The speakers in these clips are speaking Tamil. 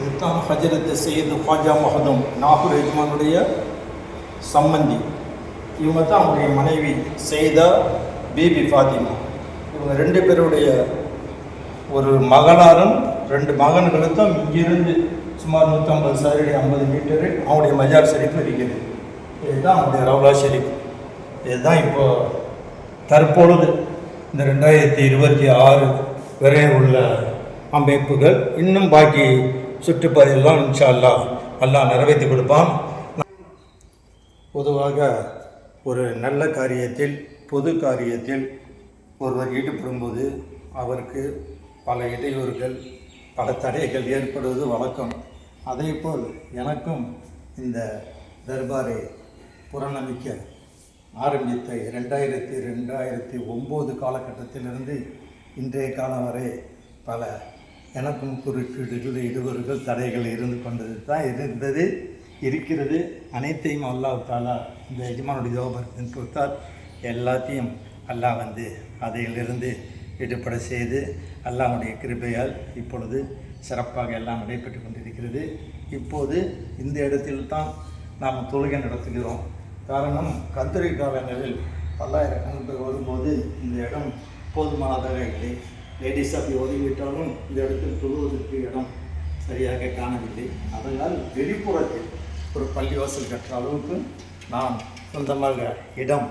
இதுதான் ஹஜரத் சையது ख्वाजा மஹதூம் நாகூர் எஜமானுடைய சம்பந்தி. இவங்க தான் அவங்களுடைய மனைவி சையதா பீபி ஃபாத்திமா. இவங்க ரெண்டு பேருடைய ஒரு மகனாரும் ரெண்டு மகன்களுக்கும் இங்கிருந்து சுமார் 150 சதுரடி 50 மீட்டரு அவங்களுடைய மஜார் ஷெரீஃப் இருக்கிறது. இதுதான் அவங்களுடைய ரவுலா ஷெரீஃப். இதுதான் இப்போ தற்பொழுது இந்த 2026 வரை உள்ள அமைப்புகள். இன்னும் பாக்கி சுற்றுப்பாதையெல்லாம் இன்ஷா அல்லாஹ் நிறைவேற்றி கொடுப்பான். பொதுவாக ஒரு நல்ல காரியத்தில் பொது காரியத்தில் ஒருவர் ஈடுபடும்போது அவருக்கு பல இடையூறுகள் பல தடைகள் ஏற்படுவது வழக்கம். அதேபோல் எனக்கும் இந்த தர்பாரை புறநம்பிக்க ஆரம்பித்த 2009 காலகட்டத்திலிருந்து இன்றைய காலம் வரை பல எனக்கும் குறுக்கீடுகள் இடுவர்கள் தடைகள் இருந்து கொண்டது தான் இருக்கிறது. அனைத்தையும் அல்லாஹ் தாலா இந்த எஜமானுடைய ஜோபத்தின் கொடுத்தால் எல்லாத்தையும் அல்லாஹ் அதிலிருந்து விடுபட செய்து அல்லாஹ்வுடைய கிருபையால் இப்பொழுது சிறப்பாக எல்லாம் நடைபெற்று கொண்டிருக்கிறது. இப்போது இந்த இடத்தில் தான் நாம் தொழுகை நடத்துகிறோம். காரணம், கத்திரை காலங்களில் பல்லாயிரக்கணக்கில் வரும்போது இந்த இடம் போதுமானதாக இல்லை. லேடிஸ் அப்படி ஒதுங்கிவிட்டாலும் இந்த இடத்தில் தொழுவதற்கு இடம் சரியாக காணவில்லை. அதனால் வெளிப்புறத்தில் ஒரு பள்ளிவாசல் கட்டுற அளவுக்கு நான் சொந்தமாக இடம்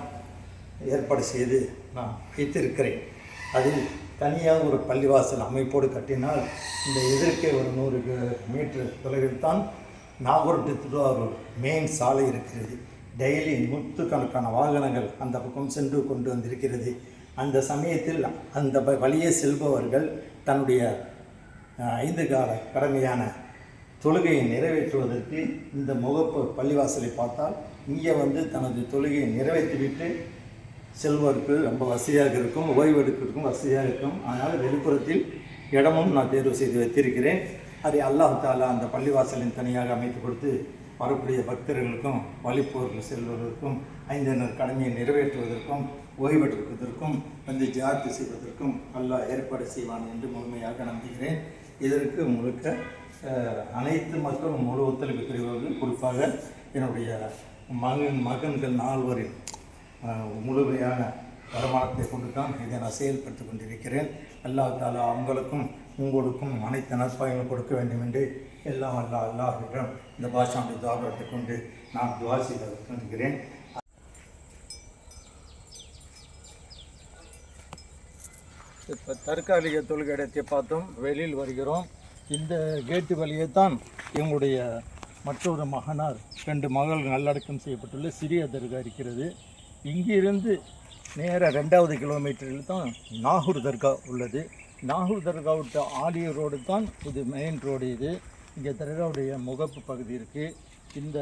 ஏற்பாடு செய்து நான் வைத்திருக்கிறேன். அதில் தனியாக ஒரு பள்ளிவாசல் அமைப்போடு கட்டினால் இந்த எதிர்க்கே ஒரு 100 மீட்டர் தொலைவில் தான் நாகூர் டு திருவாரூர் மெயின் சாலை இருக்கிறது. டெய்லி நூற்றுக்கணக்கான வாகனங்கள் அந்த பக்கம் சென்று கொண்டு வந்திருக்கிறது. அந்த சமயத்தில் அந்த வழியே செல்பவர்கள் தன்னுடைய 5 கால கடமையான தொழுகையை நிறைவேற்றுவதற்கு இந்த முகப்பு பள்ளிவாசலை பார்த்தால் இங்கே தனது தொழுகையை நிறைவேற்றிவிட்டு செல்வதற்கு ரொம்ப வசதியாக இருக்கும், ஓய்வெடுக்கிறதுக்கும் வசதியாக இருக்கும். அதனால் வெளிப்புறத்தில் இடமும் நான் தேர்வு செய்து வைத்திருக்கிறேன். அதை அல்லாஹ் தாலா அந்த பள்ளிவாசலின் தனியாக அமைத்து கொடுத்து வரக்கூடிய பக்தர்களுக்கும் வழிப்போர்கள் செல்வதற்கும் 5 கடமையை நிறைவேற்றுவதற்கும் ஓய்வெடுப்பதற்கும் ஜியாரத்து செய்வதற்கும் அல்லாஹ் ஏற்பாடு செய்வான் என்று முழுமையாக நம்புகிறேன். இதற்கு முழுக்க அனைத்து மக்களும் முழு ஒத்துழைப்பு தெரிவார்கள். குறிப்பாக என்னுடைய மகன்கள் 4 முழுமையான வருமானத்தை கொண்டு தான் இதை நான் செயல்படுத்தி கொண்டிருக்கிறேன். அல்லாஹ் தாலா அவங்களுக்கும் உங்களுக்கும் அனைத்து நற்பயன்கள் கொடுக்க வேண்டும் என்று எல்லாம் அல்லாஹ்விடம் இந்த பாஷாவுடைய துவாரத்தை கொண்டு நான் துவா செய்து கொண்டிருக்கிறேன். இப்போ தற்காலிக தொழுகை இடத்தை பார்த்தோம், வெளியில் வருகிறோம். இந்த கேட்டு வழியே தான் எங்களுடைய மற்றொரு மகனார் 2 மகள் நல்லடக்கம் செய்யப்பட்டுள்ள சிறிய தர்கா இருக்கிறது. இங்கிருந்து நேராக 2வது கிலோமீட்டரில் தான் நாகூர் தர்கா உள்ளது. நாகூர் தர்கா விட்ட ஆலிய ரோடு தான் இது மெயின் ரோடு. இது இங்கே தர்காவுடைய முகப்பு பகுதி இருக்குது. இந்த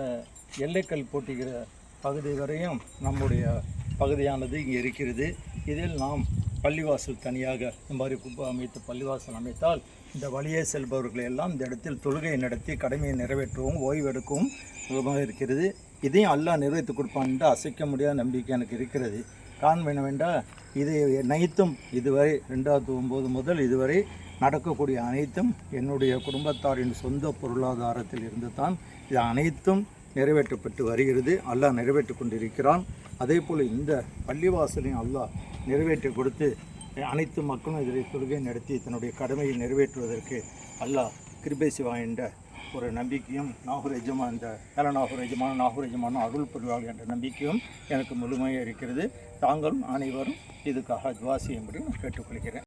எல்லைக்கல் போட்டிக்கிற பகுதி வரையும் நம்முடைய பகுதியானது இங்கே இருக்கிறது. இதில் நாம் பள்ளிவாசல் தனியாக இந்த மாதிரி குப்பை அமைத்து பள்ளிவாசல் அமைத்தால் இந்த வழியே செல்பவர்களை எல்லாம் இந்த இடத்தில் தொழுகையை நடத்தி கடமையை நிறைவேற்றவும் ஓய்வெடுக்கவும் சுலபமாக இருக்கிறது. இதையும் அல்லாஹ் நிறைவேற்றி கொடுப்பான் என்று அசைக்க முடியாத நம்பிக்கை எனக்கு இருக்கிறது. காரணம் என்னவென்றால் இது அனைத்தும் இதுவரை 2009 முதல் இதுவரை நடக்கக்கூடிய அனைத்தும் என்னுடைய குடும்பத்தாரின் சொந்த பொருளாதாரத்தில் இருந்து தான் இது அனைத்தும் நிறைவேற்றப்பட்டு வருகிறது. அல்லாஹ் நிறைவேற்றி கொண்டிருக்கிறான். அதே போல் இந்த பள்ளிவாசலையும் அல்லாஹ் நிறைவேற்றி கொடுத்து அனைத்து மக்களும் இதில் தொழுகை நடத்தி தன்னுடைய கடமையை நிறைவேற்றுவதற்கு அல்லாஹ் கிருபை செய்வான் என்ற ஒரு நம்பிக்கையும் நாகூர் எஜமான் இந்த நாகூர் எஜமான அருள் புரிவார்கள் என்ற நம்பிக்கையும் எனக்கு முழுமையாக இருக்கிறது. தாங்களும் அனைவரும் இதுக்காக துவா செய்யும்படி நான் கேட்டுக்கொள்கிறேன்.